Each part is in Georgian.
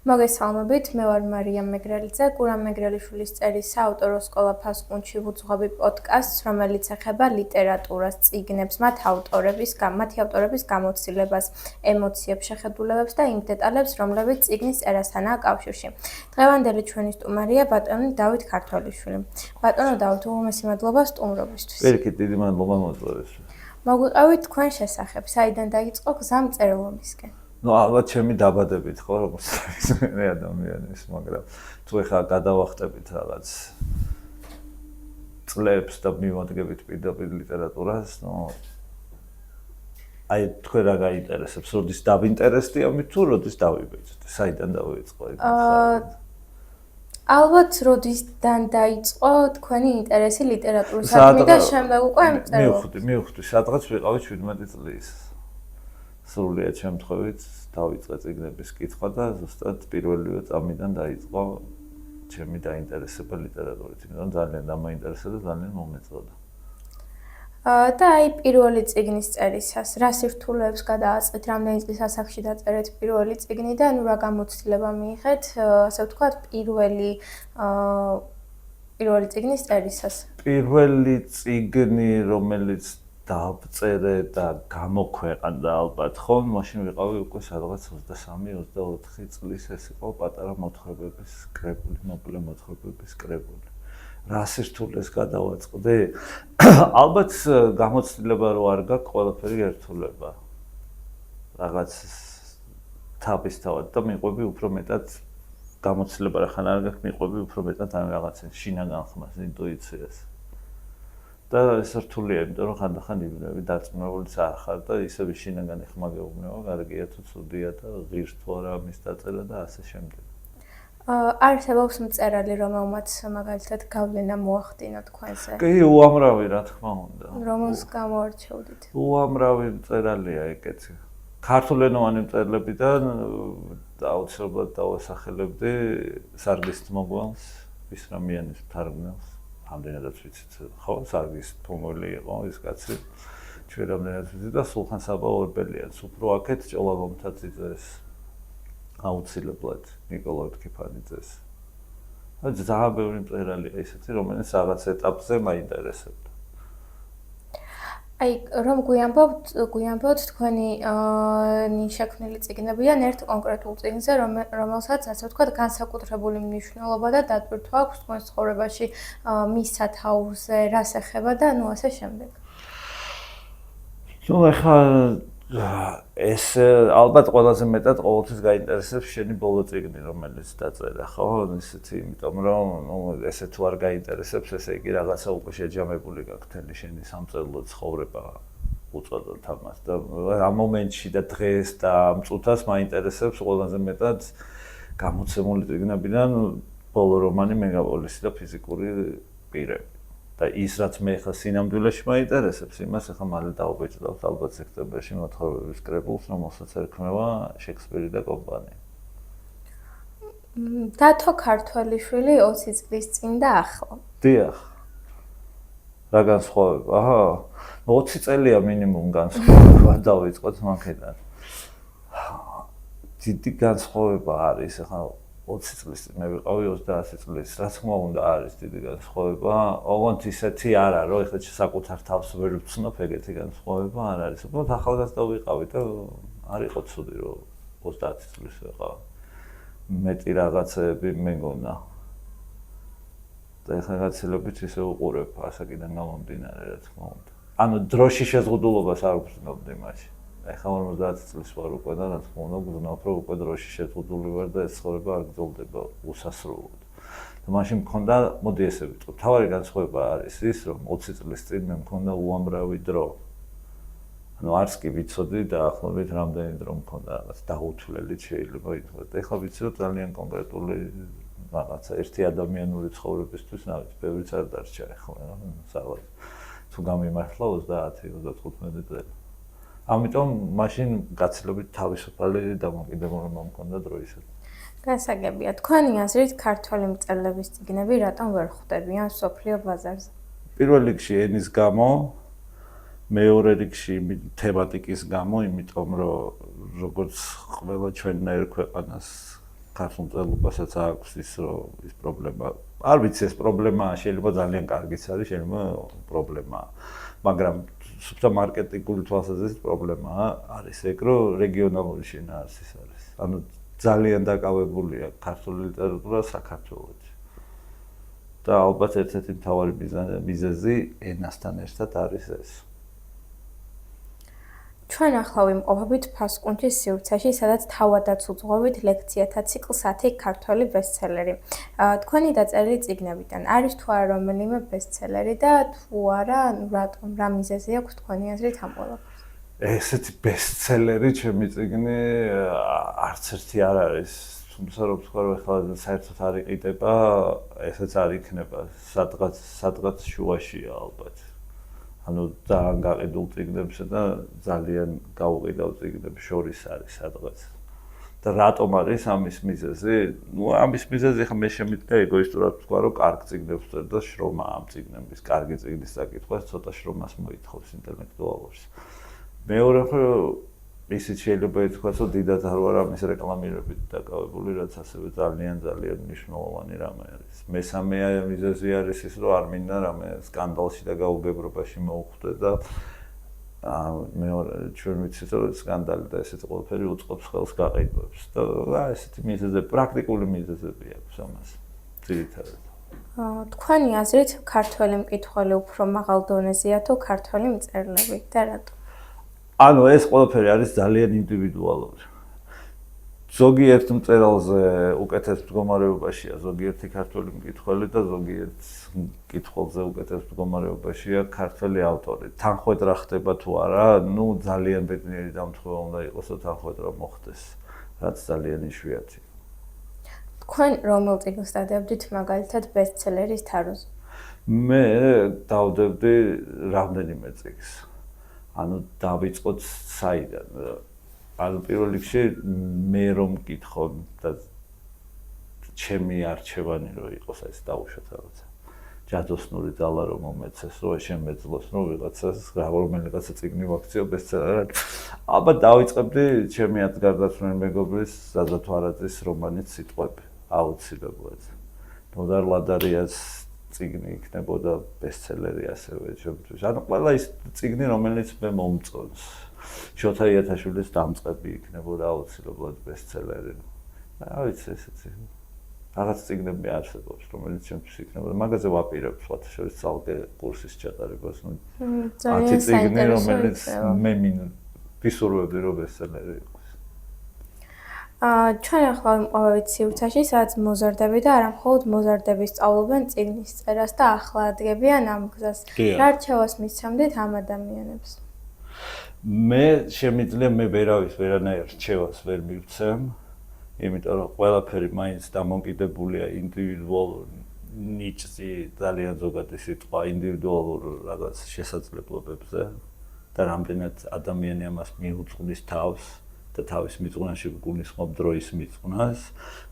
მოგესალმებით, მე ვარ მარიამ მეგრელიძე, გურამ მეგრელიშვილის წერის საავტორო სკოლა ფასკუნჩი ვუძღვები პოდკასტს, რომელიც ეხება ლიტერატურას, წიგნებს, მათი ავტორების გამოცდილებას, ემოციებს, შეხედულებებს და იმ დეტალებს, რომლებიც წიგნის წერასთანაა კავშირში. დღევანდელი ჩვენი სტუმარია ბატონი დავით ქართველიშვილი. ბატონო დავით, უმეტესი მადლობა სტუმრობისთვის. პირიქით, დიდი მადლობა მოწვევისთვის. მოგვიყევით თქვენ შესახებ, საიდან დაიწყო გზა მწერლობისკენ? ალბათ ჩემი დაბადებით ხო, როგორც მე ადამიანის, მაგრამ თუ ეხლა გადავახტებით რაღაც წლებს და მივადგებით პირდაპირ ლიტერატურას, აი თქვენ რა გაინტერესებს, როდის დავინტერესდი ამით თუ როდის დავიბეჭდი, საიდან დავიწყო? ალბათ როდისდან დაიწყო თქვენი ინტერესი ლიტერატურისადმი და შემდეგ უკვე მწერლობისკენ. მივხვდი, სადღაც ვიყავი 17 წლის. სრულიად შემთხვევით დავიწყე წიგნების კითხვა და ზუსტად პირველივე წამიდან დაიწყო ჩემი დაინტერესება ლიტერატურით, იმიტომ ძალიან დამაინტერესდა და ძალიან მომეწოდა. და აი პირველი წიგნის წერისას რა სირთულეებს გადააწყეთ, რამდენი წლის ასაკში დაწერეთ პირველი წიგნი და რა გამოცდილება მიიღეთ, ასე ვთქვათ, პირველი წიგნის წერისას? პირველი წიგნი, რომელიც დავწერე და გამოქვეყნდა ალბათ ხო, მაშინ ვიყავი უკვე სადღაც 23-24 წლის, ეს იყო პატარა მოთხრობების კრებული, მოკლე მოთხრობების კრებული. რა სირთულეს გადავაწყდი? ალბათ გამოცდილება რო არ გაქვს, ყველაფერი ერთულება. რაღაც თავისთავად და მიყვები უფრო მეტად გამოცდილება რა ხან არ გაქვს, მიყვები უფრო მეტად ამ რაღაცას, შინაგან ხმას, ინტუიციას. და ეს რთულია, იმიტომ რომ ხანდახან ივნები დარწმუნებულიც არ ხარ და ისევ შინაგანი ხმა გეუბნება, კარგია თუ ცუდია და ღირს თუ არა ამის დაწერა და ასე შემდეგ. არსებობს მწერალი, რომელმაც მაგალითად გავლენა მოახდინა თქვენზე? კი, უამრავი რა თქმა უნდა. რომელს გამოარჩევდით? უამრავი მწერალია ეგეთი. ქართულენოვანი მწერლებიდან აუცილებლად დავასახელებდი სარგის თმოგველს, ვისრამიანის მთარგმნელს. რამდენადაც ვიცით, ხო, სარგის თმოგველი იყო ეს კაცი. ჩვენ რამდენადაც ვიცით და სულხან საბა ორბელიანს უფრო აქეთ ჭოლალომთაძიძეს აუცილებლად ნიკოლაი თქიფანიძეს. ძალიან ბევრი მწერალია ისეთი, რომელიც რაღაც ეტაპზე მაინტერესებდა. აი, რომ გვიამბობთ თქვენი შექმნილი წიგნებიდან ერთ კონკრეტულ წიგნზე, რომელსაც ასე ვთქვათ, განსაკუთრებული მნიშვნელობა და დატვირთვა აქვს თქვენს ცხოვრებაში, მის სათაურზე, რას ეხება და ასე შემდეგ. ეხლა ეს ალბათ ყველაზე მეტად ყოველთვის გაინტერესებს შენი ბოლო წიგნი, რომელიც დაწერა, ხო? ისეთი, იმიტომ რომ ესე თუ არ გაინტერესებს, ესე იგი რაღაცა უკვე შეჯამებული გაქვს თელი შენი სამწერლო ცხოვრება უწოდოთ ამას და ამ მომენტში და დღეს და ამ წუთას მაინტერესებს ყველაზე მეტად გამოცემული წიგნებიდან ბოლო რომანი მეგაპოლისი და ფიზიკური პირები. და ის რაც მე ხა სინამდვილეში მაინტერესებს, იმას ახლა მალე დავბეჭდავთ ალბათ სექტემბერში მოთხრობების კრებულს, რომელსაც ერქმევა შექსპირი და კომპანია. დათო ქართველიშვილი 20 წლის წინ და ახლა. დიახ. რა განსხვავება? 20 წელია მინიმუმ განსხვავება დავიწყოთ მაგედან. დიდი განსხვავება არის, ახლა 20 წლის წინ მე ვიყავი 30 წლის. რა თქმა უნდა არის დიდი განსხვავება. ოღონდ ისეთი არა, რომ ეხლა საკუთარ თავს ვერ ვცნობ, ეგეთი განსხვავება არ არის. უბრალოდ ახალგაზრდა ვიყავი და არ იყო ცუდი, რომ 30 წლის ვიყავი. მეტი რაღაცები მეგონა. და ეხლა გაცილებით ისე უყურებ ასაკიდან გამომდინარე, რა თქმა უნდა. ანუ დროში შეზღუდულობას არ ვგრძნობდი მაშინ. ეხლა 50 წლის ვარ უკვე და რა თქმა უნდა გძნობ, რომ უკვე დროში შეზღუდული ვარ და ეს ცხოვრება არ გრძელდება უსასრულოდ. და მაშინ მქონდა, მოდი ესე ვიტყვი, თავარი განსხვავება არის ის, რომ 20 წლის წინ მე მქონდა უამრავი დრო. ანუ არც კი ვიცოდი დაახლოებით რამდენი დრო მქონდა რაღაც დაუთვლელით შეიძლება ითქვას. ეხლა ვიცი, რომ ძალიან კონკრეტული რაღაცა ერთი ადამიანური ცხოვრებისთვის ნავით ბევრიც არ დარჩა ეხლა, სადღაც თუ გამიმართლა 30-35 წელი. ამიტომ მაშინ გაცილებით თავისუფალი დამოკიდებულება მქონდა დროისათვის. გასაგებია, თქვენი აზრით ქართველი მწერლების წიგნები რატომ ვერ ხვდებიან მსოფლიო ბაზარზე? პირველ რიგში ენის გამო, მეორე რიგში თემატიკის გამო, იმიტომ რომ როგორც ყველა ჩვენნაირ ქვეყანას ქართულ მწერლობასაც აქვს ის პრობლემა. არ ვიცი ეს პრობლემაა, შეიძლება ძალიან კარგიც არის, შეიძლება პრობლემაა. მაგრამ სუფთა მარკეტინგული თვალსაზრისით პრობლემაა არის ეგ, რომ რეგიონალური შინაარსის არის. ანუ ძალიან დაკავებულია ქართული ლიტერატურა საქართველოში. და ალბათ ერთ-ერთი მთავარი მიზეზი ენასთან ერთად არის ეს. ჩვენ ახლა ვიმყოფებით ფასკუნჩის სივრცეში, სადაც თავადაც უძღვებით ლექციათა ციკლს 10 ქართველი ბესტსელერი. თქვენი დაწერილი წიგნებიდან არის თუ არა რომელიმე ბესტსელერი და თუ არა, რატომ, რა მიზეზი აქვს თქვენი აზრით ამ ყველაფერს? ესეთი ბესტსელერი ჩემი წიგნი არც ერთი არ არის. თუმცა რომ თქვა რომ ახლა საერთოდ არ იყიდება, ესეც არ იქნება. სადღაც შუაშია ალბათ. ანუ ძალიან გაყიდულ წიგნებსა და ძალიან გაუყიდავ წიგნებს შორის არის სადღაც. და რატომ არის ამის მიზეზი? ნუ ამის მიზეზი ხა მე შემიძლია ეგოისტურად ვთქვა, რომ კარგ წიგნებს ვწერ და შრომა ამ წიგნების, კარგი წიგნის საკითხვა ცოტა შრომას მოითხოვს ინტელექტუალურს. მეორე ისიც შეიძლება ითქვას, რომ დიდად არ ვარ ამის რეკლამირებით დაკავებული, რაც ასევე ძალიან მნიშვნელოვანი რამე არის. მესამე მიზეზი არის ის, რომ არ მინდა რამე სკანდალში და გაუგებრობაში მოუხვდე და მეორე ჩვენ ვიცით, რომ სკანდალი და ესეთი ყველაფერი უწყობს ხელს გაყიდვებს და ესეთი მიზეზები, პრაქტიკული მიზეზები აქვს ამას. ძირითადად. თქვენი აზრით, ქართველი მკითხველი უფრო მაღალ დონეზეა თუ ქართველი მწერლები და რატო? ანუ ეს ყველაფერი არის ძალიან ინდივიდუალური. ზოგიერთ მწერალზე უკეთეს მდგომარეობაშია ზოგიერთი ქართველი მკითხველი და ზოგიერთ მკითხველზე უკეთეს მდგომარეობაშია ქართველი ავტორი. თანხმედრა ხდება თუ არა, ნუ ძალიან ბედნიერი დამთხოვა უნდა იყოს, რომ თანხმედრა მოხდეს, რაც ძალიან იშვიათია. თქვენ რომელ წიგნს დადებდით მაგალითად ბესტსელერის თაროზე? მე დავდებდი რამდენიმე წიგნს. ანუ დავიწყოთ საიდან. ანუ პირველ რიგში მე რომ მკითხო და ჩემი არჩევანი რო იყოს ეს დაუშვათ რაღაცა. ჯადოსნური ძალა რომ მომეცეს, რომ შემეძლოს, რომ ვიღაცას რომელიღაცა წიგნი ვაქციო ბესტსელერად. ალბათ დავიწყებდი ჩემი ათგარდაცვლილი მეგობრის ზაზა თვარაძის რომანის სიტყვები, აუცილებლად. ნოდარ ლადარიას წიგნი იქნებოდა ბესტსელერი ასევე ჩემთვის. ანუ ყველა ის წიგნი, რომელიც მე მომწონს. შოთა იათაშვილის დამწყები იქნებოდა აუცილებლად ბესტსელერი. რა ვიცი ესეთი. რაღაც წიგნები არსებობს, რომელიც ჩემთვის იქნებოდა. მაგაზე ვაპირებ სხვათა შორის ძალზე კურსის ჩატარებას. ნუ 10 წიგნი, რომელიც მე ვისურვებდი რომ ბესტსელერი იყოს. ჩვენ ახლა ვიმყოფებით სივრცეში, სადაც მოზარდები და არა მხოლოდ მოზარდები სწავლობენ წიგნის წერას და ახლა ადგენენ ამ გზას. რა რჩევას მისცემდით ამ ადამიანებს? მე შემიძლია მე ვერანაირ რჩევას ვერ მივცემ, იმიტომ რომ ყველაფერი მაინც დამოკიდებულია ინდივიდუალურ ნიჭზე, ძალიან ზოგადი სიტყვა ინდივიდუალურ რაღაც შესაძლებლობებზე და რამდენად ადამიანი ამას მიუძღვნის თავს. და თავის მიწუნაში გულისხმობ დროის მიწუნას,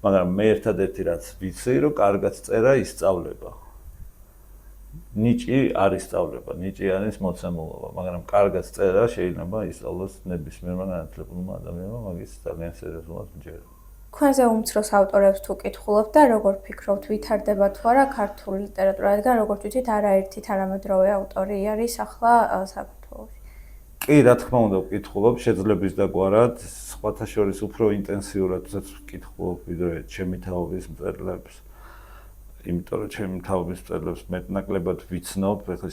მაგრამ მე ერთადერთი რაც ვიცი, რომ კარგად წერა ისწავლება. ნიჭი არ ისწავლება, ნიჭი არის მოცემულობა, მაგრამ კარგად წერა შეიძლება ისწავლოს ნებისმიერმა განათლებულმა ადამიანმა, მაგის ძალიან სერიოზულად მჯერა. თქვენზე უმცროს ავტორებს თუ კითხულობთ და როგორ ფიქრობთ, ვითარდება თუ არა ქართული ლიტერატურა, რადგან როგორც ვიცით, არაერთი თანამედროვე ავტორი არის ახლა საქართველოში. კი, რა თქმა უნდა, ვკითხულობ, შეძლების დაგვარად, სხვათა შორის უფრო ინტენსიურადაც ვკითხულობ, ვიდრე ჩემი თაობის მწერლებს. იმიტომ რომ ჩემი თაობის მწერლებს მეტნაკლებად ვიცნობ, ეხლა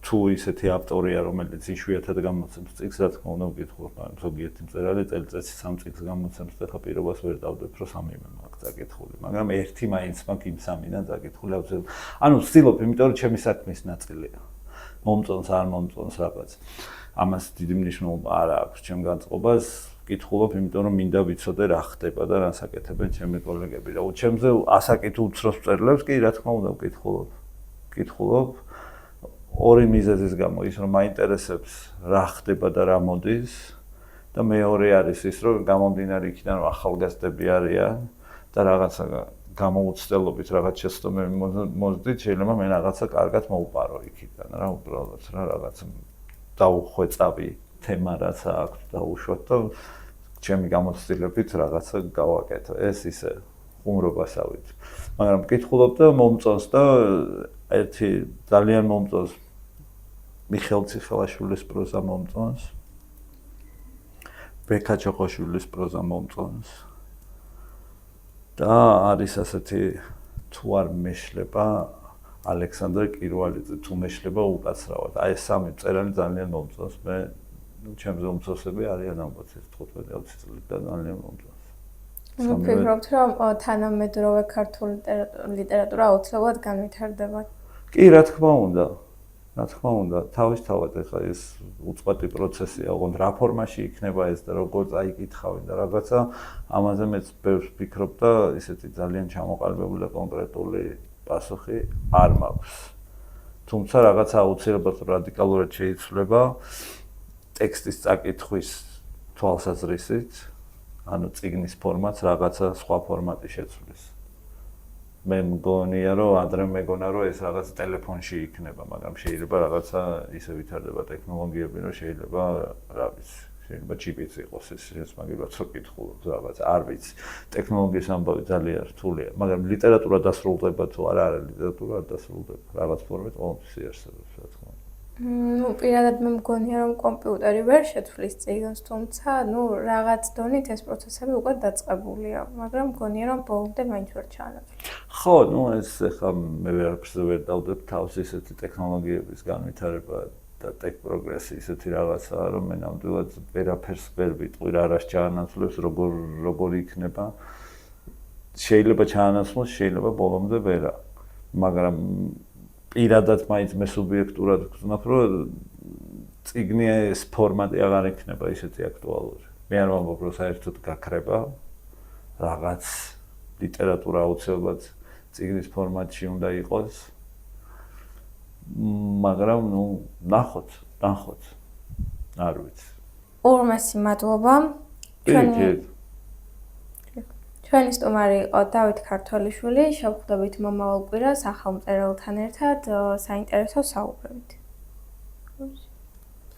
თუ ისეთი ავტორია, რომელიც იშვიათად გამოცემს წიგნს, რა თქმა უნდა, ვკითხულობ, მაგრამ ზოგიერთი მწერალი წელიწადში 3 წიგნს გამოცემს და ხა პირობას ვერ დავდებ, რომ 3 მაქვს წაკითხული, მაგრამ ერთი მაინც მაქვს იმ 3-დან წაკითხული ავზელ. ანუ ვცდილობ, იმიტომ რომ ჩემი საქმის ნაწილია. მომწონს არ მომწონს რაღაც. ამას დიდი მნიშვნელობა არ აქვს ჩემ განწყობას, ვკითხულობ, იმიტომ რომ მინდა ვიცოდე რა ხდება და რა საკეთებენ ჩემი კოლეგები. და ჩემზე ასაკით უცროს მწერლებს კი რა თქმა უნდა ვკითხულობ. ორი მიზეზის გამო, ის რომ მაინტერესებს რა ხდება და რა მოდის და მეორე არის ის რომ გამომდინარე იქიდან რომ ახალგაზრდები არიან და რაღაცა გამოუცდელობით რაღაც შეცდომები მოძდით, შეიძლება მე რაღაცა კარგად მოვპარო იქიდან რა უბრალოდ რა რაღაც დაუხვეწავი თემა რაც აქვს დაუშვათ და ჩემი გამოცდილებით რაღაცა გავაკეთო. ეს ისე ხუმრობასავით. მაგრამ მკითხულობ და მომწონს და ერთი ძალიან მომწონს მიხეილ ციხელაშვილის პროზა მომწონს. ბექა ჩოხოშვილის პროზა მომწონს. და არის ასეთი თუ არ მეშლება ალექსანდრე კირვალიძე თუ მეშლება უკაცრავად. აი ეს სამი მწერალი ძალიან მომწონს. მე ჩემზე უმცროსები არიან ალბათ 15-20 წლით და ძალიან მომწონს. ვფიქრობთ, რომ თანამედროვე ქართული ლიტერატურა აუცილებლად განვითარდება. კი, რა თქმა უნდა. რა თქმა უნდა, თავისთავად ეხლა ეს უწყვეტი პროცესია, ოღონდ რა ფორმაში იქნება ეს და როგორ წაიკითხავენ და რაღაცა, ამაზე მეც ბევრს ვფიქრობ და ისეთი ძალიან ჩამოყალიბებული და კონკრეტული პასუხი არ მაქვს. თუმცა რაღაცა აუცილებლად რადიკალურად შეიცვლება ტექსტის წაკითხვის თვალსაზრისით, ანუ წიგნის ფორმატს რაღაცა სხვა ფორმატი შეცვლის. მე მგონია რომ ადრე მეგონა რომ ეს რაღაც ტელეფონში იქნება, მაგრამ შეიძლება რაღაცა ისე ვითარდება ტექნოლოგიები, რომ შეიძლება რა ვიცი, შეიძლება ჩიპიც იყოს ეს მაგალითად რო კითხულობ რაღაც არ ვიცი. ტექნოლოგიის ამბავი ძალიან რთულია, მაგრამ ლიტერატურა დასრულდება თუ არა, ლიტერატურა არ დასრულდება. რაღაც ფორმით ყოველთვის იარსებობს, რა თქმა უნდა. პირადად მე მგონია რომ კომპიუტერი ვერ შეცვლის წიგნს, თუმცა რაღაც დონით ეს პროცესები უკვე დაწყებულია, მაგრამ მგონია რომ ბოლომდე მაინც ვერ ჩაანაცვლის. ხო, ეს ახლა მე ვერაფერს ვერ დავდებ თავს ისეთი ტექნოლოგიების განვითარება და ტექ პროგრესი ისეთი რაღაცაა, რომ მე ნამდვილად ვერაფერს ვერ ვიტყვი რა რას ჩაანაცვლებს, როგორ იქნება. შეიძლება ჩაანაცვლოს, შეიძლება ბოლომდე ვერა. მაგრამ პირადად მაინც მე სუბიექტურად ვგრძნობ, რომ წიგნის ფორმატი აღარ იქნება ისეთი აქტუალური. მე არ ვამბობ, რომ საერთოდ გაქრება რაღაც ლიტერატურა აუცილებლად წიგნის ფორმატში უნდა იყოს. მაგრამ ნახოთ. არ ვიცი. ორმასი მადლობა. ჩვენი სტუმარი იყო დავით ქართველიშვილი, შევხვდებით მომავალ კვირას ახალ მწერალთან ერთად საინტერესო საუბრებით.